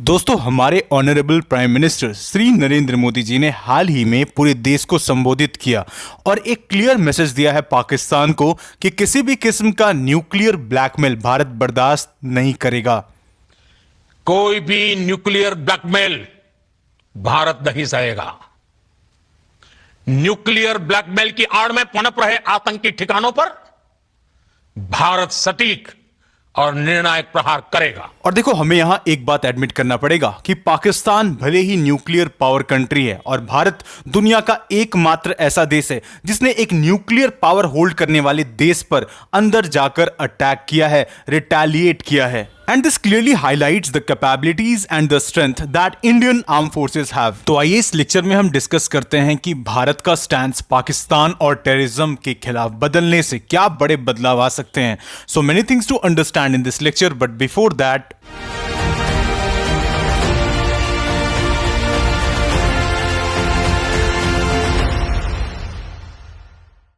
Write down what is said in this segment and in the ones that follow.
दोस्तों, हमारे honourable prime minister Shri Narendra Modi ji ने हाल ही में पूरे देश को संबोधित किया और एक क्लियर मैसेज दिया है पाकिस्तान को कि किसी भी किस्म का न्यूक्लियर ब्लैकमेल भारत बर्दाश्त नहीं करेगा। कोई भी न्यूक्लियर ब्लैकमेल भारत नहीं सहेगा। न्यूक्लियर ब्लैकमेल की आड़ में पनप रहे आतंकी ठिकानों पर भारत सटीक और निर्णायक प्रहार करेगा। और देखो, हमें यहां एक बात एडमिट करना पड़ेगा कि पाकिस्तान भले ही न्यूक्लियर पावर कंट्री है और भारत दुनिया का एकमात्र ऐसा देश है जिसने एक न्यूक्लियर पावर होल्ड करने वाले देश पर अंदर जाकर अटैक किया है, रिटेलिएट किया है। And this clearly highlights the capabilities and the strength that Indian armed forces have। तो आइए इस लेक्चर में हम डिस्कस करते हैं कि भारत का स्टैंड पाकिस्तान और टेररिज्म के खिलाफ बदलने से क्या बड़े बदलाव आ सकते हैं। So many things to understand in this lecture, but before that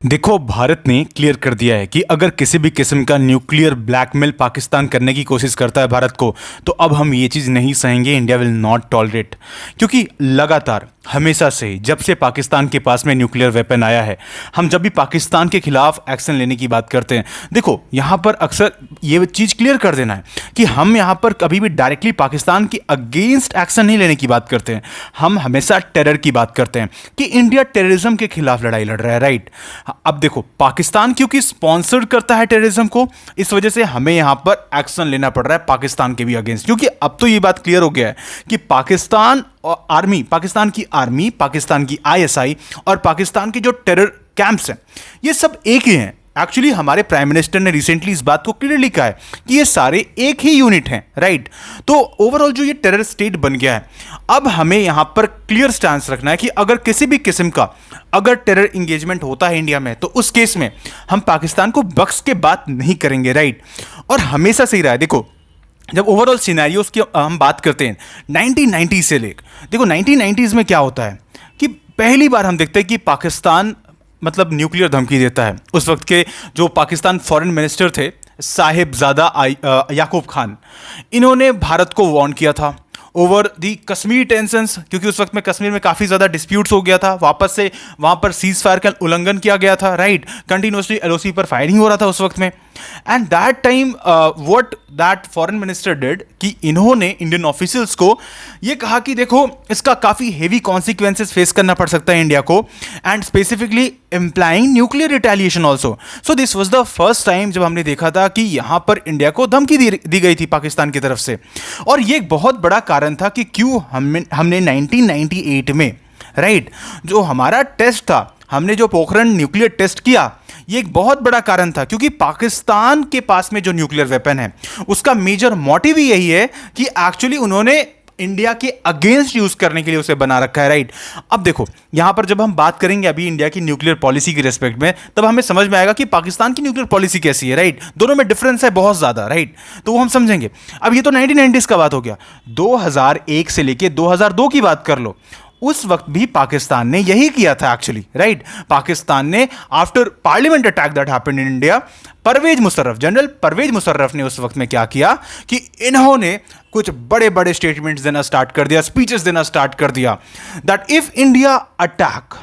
देखो, भारत ने क्लियर कर दिया है कि अगर किसी भी किस्म का न्यूक्लियर ब्लैकमेल पाकिस्तान करने की कोशिश करता है भारत को, तो अब हम ये चीज़ नहीं सहेंगे। इंडिया विल नॉट टॉलरेट, क्योंकि लगातार हमेशा से जब से पाकिस्तान के पास में न्यूक्लियर वेपन आया है, हम जब भी पाकिस्तान के खिलाफ एक्शन लेने की बात करते हैं, देखो यहाँ पर अक्सर ये चीज़ क्लियर कर देना है कि हम यहाँ पर कभी भी डायरेक्टली पाकिस्तान के अगेंस्ट एक्शन नहीं लेने की बात करते हैं। हम हमेशा टेरर की बात करते हैं कि इंडिया टेररिज्म के खिलाफ लड़ाई लड़ रहा है, राइट। अब देखो, पाकिस्तान क्योंकि स्पॉन्सर्ड करता है टेररिज्म को, इस वजह से हमें यहां पर एक्शन लेना पड़ रहा है पाकिस्तान के भी अगेंस्ट, क्योंकि अब तो ये बात क्लियर हो गया है कि पाकिस्तान और आर्मी, पाकिस्तान की आईएसआई और पाकिस्तान के जो टेरर कैंप्स हैं, ये सब एक ही हैं। एक्चुअली हमारे प्राइम मिनिस्टर ने रिसेंटली इस बात को क्लियरली कहा है कि ये सारे एक ही यूनिट हैं, राइट। तो ओवरऑल जो ये टेरर स्टेट बन गया है, अब हमें यहां पर क्लियर स्टैंस रखना है कि अगर किसी भी किस्म का अगर टेरर इंगेजमेंट होता है इंडिया में, तो उस केस में हम पाकिस्तान को बख्श के बात नहीं करेंगे, राइट। और हमेशा से ही रहा है। देखो, जब ओवरऑल सिनेरियोस की हम बात करते हैं 1990 से लेकर, देखो 1990s में क्या होता है कि पहली बार हम देखते हैं कि पाकिस्तान मतलब न्यूक्लियर धमकी देता है। उस वक्त के जो पाकिस्तान फॉरेन मिनिस्टर थे साहिबजादा याकूब खान, इन्होंने भारत को वार्न किया था ओवर दी कश्मीर टेंशंस, क्योंकि उस वक्त में कश्मीर में काफ़ी ज़्यादा डिस्प्यूट्स हो गया था, वापस से वहाँ पर सीज फायर का उल्लंघन किया गया था, राइट। कंटिन्यूसली एलओसी पर फायरिंग हो रहा था उस वक्त में। And that time what that foreign minister did कि इन्होंने इंडियन ऑफिशियल्स को ये कहा कि देखो, इसका काफ़ी हेवी कॉन्सिक्वेंसेस फेस करना पड़ सकता है इंडिया को, and specifically implying nuclear retaliation also. So this was the first time जब हमने देखा था कि यहाँ पर इंडिया को धमकी दी गई थी पाकिस्तान की तरफ से। और ये एक बहुत बड़ा कारण था कि क्यों हमने 1998 में, राइट, जो हमारा टेस्ट था, हमने जो पोखरण न्यूक्लियर टेस्ट किया, ये एक बहुत बड़ा कारण था, क्योंकि पाकिस्तान के पास में जो न्यूक्लियर वेपन है उसका मेजर मोटिव ही यही है कि एक्चुअली उन्होंने इंडिया के अगेंस्ट यूज करने के लिए उसे बना रखा है, राइट। अब देखो, यहां पर जब हम बात करेंगे अभी इंडिया की न्यूक्लियर पॉलिसी की रिस्पेक्ट में, तब हमें समझ में आएगा कि पाकिस्तान की न्यूक्लियर पॉलिसी कैसी है, राइट। दोनों में डिफरेंस है बहुत ज्यादा, राइट। तो वो हम समझेंगे। अब ये तो 1990s का बात हो गया। 2001 से लेके 2002 की बात कर लो, उस वक्त भी पाकिस्तान ने यही किया था एक्चुअली, राइट। पाकिस्तान ने after parliament attack that happened in India, general Parvez Musharraf ने उस वक्त में क्या किया कि इन्होंने कुछ बड़े बड़े स्टेटमेंट्स देना स्टार्ट कर दिया, स्पीचेस देना स्टार्ट कर दिया, that if India attack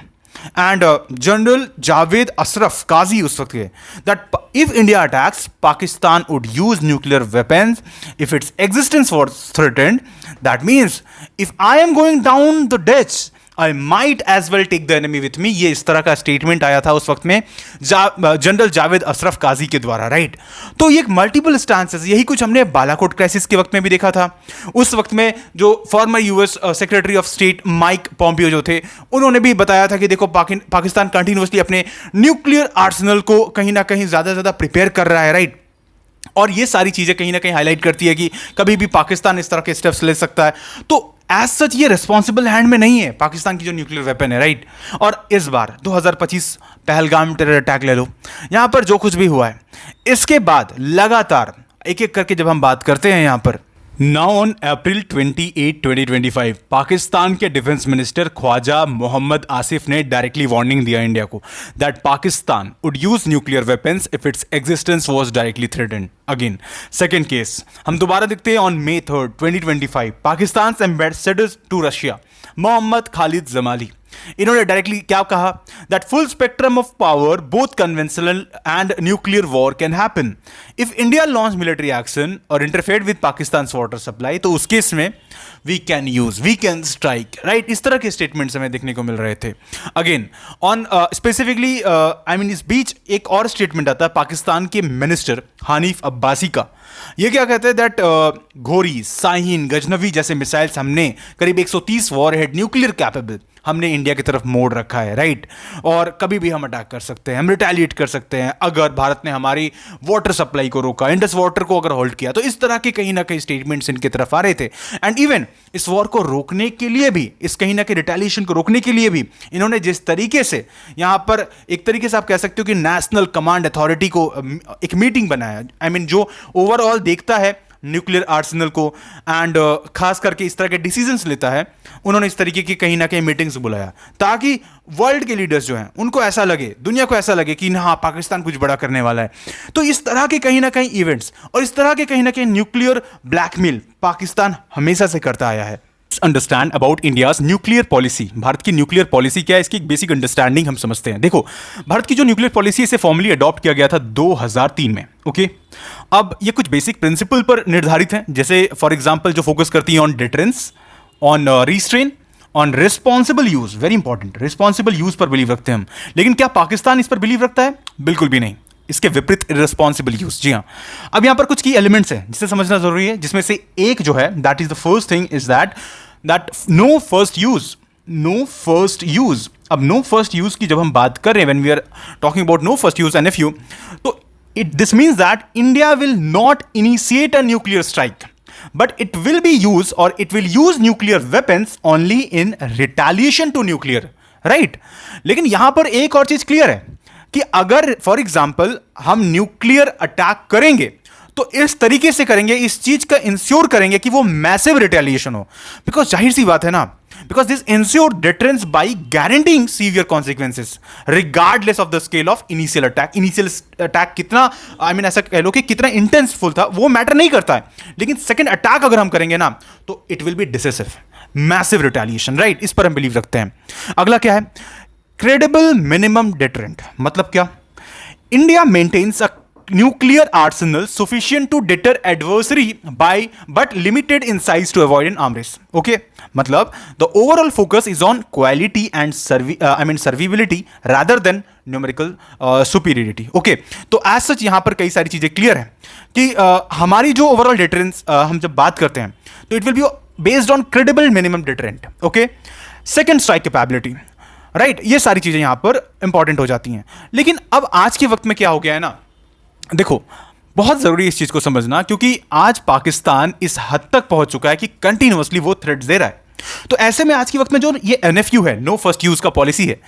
and general Javed Ashraf Qazi उस वक्त के, that if India attacks Pakistan would use nuclear weapons if its existence was threatened, that means if I am going down the deaths I might as well take the enemy with me. ये इस तरह का statement आया था उस वक्त में general Javed Ashraf काजी के द्वारा, राइट। तो ये मल्टीपल स्टांसेस, यही कुछ हमने बालाकोट क्राइसिस के वक्त में भी देखा था। उस वक्त में जो former US secretary of state Mike Pompeo जो थे, उन्होंने भी बताया था कि देखो, पाकिस्तान कंटिन्यूसली अपने न्यूक्लियर आर्सेनल को कहीं ना कहीं ज्यादा ज्यादा प्रिपेयर कर रहा है, राइट। और ये सारी चीजें कहीं ना कहीं हाईलाइट करती है कि कभी भी पाकिस्तान इस तरह के स्टेप्स ले सकता है। तो एज सच ये रिस्पॉन्सिबल हैंड में नहीं है पाकिस्तान की जो न्यूक्लियर वेपन है, राइट। और इस बार 2025 पहलगाम टेरर अटैक ले लो, यहां पर जो कुछ भी हुआ है, इसके बाद लगातार एक एक करके जब हम बात करते हैं, यहां पर नाउ ऑन अप्रैल 28, 2025 पाकिस्तान के डिफेंस मिनिस्टर ख्वाजा मोहम्मद आसिफ ने डायरेक्टली वार्निंग दिया इंडिया को that Pakistan would use nuclear weapons if its existence was directly threatened. Again second case हम दोबारा देखते हैं on May 3, 2025 Pakistan ambassador to Russia Mohammad Khalid Jamali, इन्होंने डायरेक्टली क्या कहा that full spectrum of power both conventional and nuclear war can happen if India launch military action or interfere with Pakistan water supply, तो उस case में वी कैन स्ट्राइक, राइट। इस तरह के statements हमें देखने को मिल रहे थे। अगेन ऑन स्पेसिफिकली इस बीच एक और स्टेटमेंट आता है पाकिस्तान के मिनिस्टर हानिफ अब्बासी का। ये क्या कहते हैं दैट घोरी, शाहीन, गजनवी जैसे मिसाइल्स हमने करीब 130 वॉरहेड न्यूक्लियर कैपेबल हमने इंडिया की तरफ मोड़ रखा है, राइट। और कभी भी हम अटैक कर सकते हैं, हम रिटेलिएट कर सकते हैं अगर भारत ने हमारी वाटर सप्लाई को रोका, इंडस वाटर को अगर होल्ड किया। तो इस तरह के कहीं ना कहीं स्टेटमेंट्स इनकी तरफ आ रहे थे। एंड इवन इस वॉर को रोकने के लिए भी, इस कहीं ना कहीं रिटेलिएशन को रोकने के लिए भी इन्होंने जिस तरीके से यहां पर एक तरीके से आप कह सकते हो कि नेशनल कमांड अथॉरिटी को एक मीटिंग बनाया, जो ओवरऑल देखता है न्यूक्लियर आर्सेनल को एंड खास करके इस तरह के डिसीजंस लेता है, उन्होंने इस तरीके की कहीं ना कहीं मीटिंग्स बुलाया ताकि वर्ल्ड के लीडर्स जो हैं उनको ऐसा लगे, दुनिया को ऐसा लगे कि हाँ पाकिस्तान कुछ बड़ा करने वाला है। तो इस तरह के कहीं ना कहीं इवेंट्स और इस तरह के कहीं ना कहीं न्यूक्लियर ब्लैकमेल पाकिस्तान हमेशा से करता आया है। Understand about India's nuclear policy, Bharat की न्यूक्लियर पॉलिसी क्या है, इसकी एक बेसिक अंडरस्टैंडिंग हम समझते हैं। देखो भारत की जो न्यूक्लियर पॉलिसी इसे फॉर्मली अडॉप्ट किया गया था 2003 में, ओके। अब ये कुछ बेसिक प्रिंसिपल पर निर्धारित है, जैसे फॉर एग्जांपल जो फोकस करती है on deterrence, on restrain, on responsible use, very important, responsible use पर बिलीव रखते हैं हम। लेकिन क्या पाकिस्तान इस पर बिलीव रखता है? बिल्कुल भी नहीं, इसके विपरीत इररिस्पॉन्सिबल यूज। जी हाँ, अब यहां पर कुछ की एलिमेंट्स हैं जिसे समझना जरूरी है, जिसमें से एक जो है that is the first thing is that no first use. अब नो फर्स्ट यूज की जब हम बात कर रहे हैं, when we are talking about no first use NFU, तो this means that India will not initiate a nuclear strike, but it will be used or it will use nuclear weapons only in retaliation to nuclear, right? लेकिन यहां पर एक और चीज clear है कि अगर फॉर एग्जाम्पल हम न्यूक्लियर अटैक करेंगे तो इस तरीके से करेंगे, इस चीज का इंश्योर करेंगे कि वो मैसिव रिटेलिएशन हो, बिकॉज जाहिर सी बात है ना, because this ensure deterrence by guaranteeing severe consequences regardless of the scale of initial attack। initial attack कितना ऐसा कह लो कि कितना इंटेंसफुल था वो मैटर नहीं करता है, लेकिन सेकंड अटैक अगर हम करेंगे ना तो it will be decisive, massive retaliation, right. इस पर हम बिलीव रखते हैं। अगला क्या है? Credible minimum deterrent. मतलब क्या? India maintains a nuclear arsenal sufficient to deter adversary by but limited in size to avoid an arm race, okay। मतलब the overall focus is on quality and survivability rather than numerical superiority, okay। तो as such यहां पर कई सारी चीजें clear है कि हमारी जो ओवरऑल डिटरेंस हम जब बात करते हैं तो it will be based on credible minimum deterrent, okay. Second, strike capability, right. ये सारी चीजें यहां पर इंपॉर्टेंट हो जाती हैं। लेकिन अब आज के वक्त में क्या हो गया है ना, देखो बहुत जरूरी इस चीज को समझना, क्योंकि आज पाकिस्तान इस हद तक पहुंच चुका है कि कंटिन्यूअसली वो थ्रेट्स दे रहा है। तो ऐसे में आज के वक्त में जो ये NFU है, नो फर्स्ट यूज का पॉलिसी है,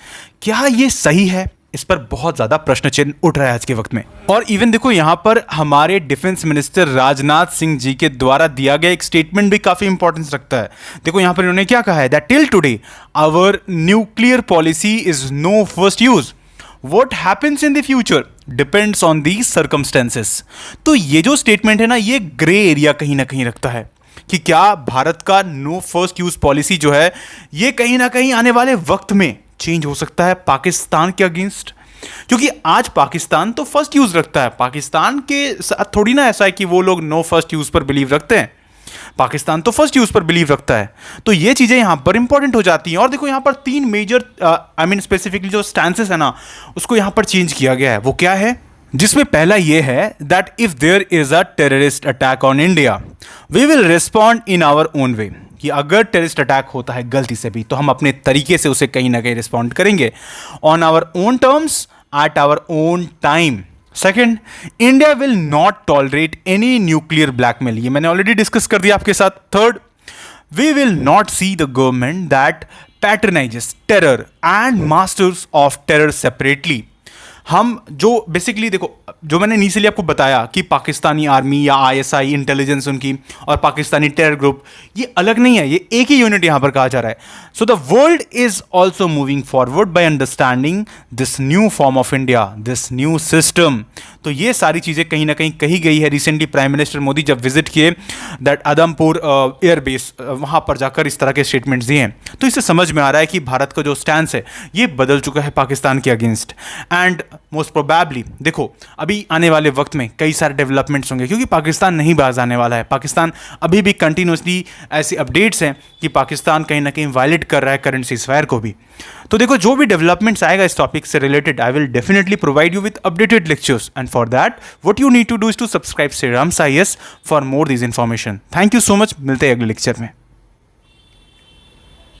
क्या ये सही है? इस पर बहुत ज्यादा प्रश्न चिन्ह उठ रहा है आज के वक्त में। और इवन देखो यहां पर हमारे डिफेंस मिनिस्टर राजनाथ सिंह जी के द्वारा दिया गया एक स्टेटमेंट भी काफी इंपॉर्टेंस रखता है। देखो यहां पर इन्होंने क्या कहा है that till today our nuclear policy is no first use, What happens in the future depends on these circumstances। तो ये जो स्टेटमेंट है ना, ये ग्रे एरिया कहीं ना कहीं रखता है कि क्या भारत का नो फर्स्ट यूज पॉलिसी जो है ये कहीं ना कहीं आने वाले वक्त में चेंज हो सकता है पाकिस्तान के अगेंस्ट। क्योंकि आज पाकिस्तान तो फर्स्ट यूज रखता है, पाकिस्तान के साथ थोड़ी ना ऐसा है कि वो लोग नो फर्स्ट यूज पर बिलीव रखते हैं, पाकिस्तान तो फर्स्ट यूज पर बिलीव रखता है। तो ये चीजें यहां पर इंपॉर्टेंट हो जाती हैं। और देखो यहां पर तीन मेजर स्पेसिफिकली जो स्टैंसेस है ना उसको यहां पर चेंज किया गया है। वो क्या है? जिसमें पहला ये है that if there is a terrorist attack on India we will respond in our own way, कि अगर टेररिस्ट अटैक होता है गलती से भी तो हम अपने तरीके से उसे कहीं ना कहीं रिस्पॉन्ड करेंगे, on our own terms, at our own time. Second, India will not tolerate any nuclear blackmail, ये मैंने ऑलरेडी डिस्कस कर दिया आपके साथ। Third, we will not see the government that patronises terror and masters of terror separately. हम जो basically देखो, जो मैंने इनिशियली आपको बताया कि पाकिस्तानी आर्मी या आईएसआई इंटेलिजेंस उनकी और पाकिस्तानी टेरर ग्रुप, ये अलग नहीं है, ये एक ही यूनिट यहां पर कहा जा रहा है. So the world is also moving forward by understanding this new form of India, this new system. तो ये सारी चीज़ें कहीं ना कहीं कही गई है. रिसेंटली प्राइम मिनिस्टर मोदी जब विजिट किए दैट आदमपुर एयरबेस, वहाँ पर जाकर इस तरह के स्टेटमेंट्स दिए हैं. तो इससे समझ में आ रहा है कि भारत का जो स्टैंड है ये बदल चुका है पाकिस्तान के अगेंस्ट. एंड मोस्ट प्रोबेबली देखो, अभी आने वाले वक्त में कई सारे डेवलपमेंट्स होंगे, क्योंकि पाकिस्तान नहीं बाज आने वाला है. पाकिस्तान अभी भी कंटिन्यूसली ऐसी अपडेट्स हैं कि पाकिस्तान कहीं ना कहीं वायलेट कर रहा है करंट सीज़फायर को भी. तो देखो, जो भी डेवलपमेंट्स आएगा इस टॉपिक से related, I will definitely provide you with updated lectures. And for that what you need to do is to subscribe Shriram's IAS for more this information. Thank you so much. मिलते हैं अगले lecture में.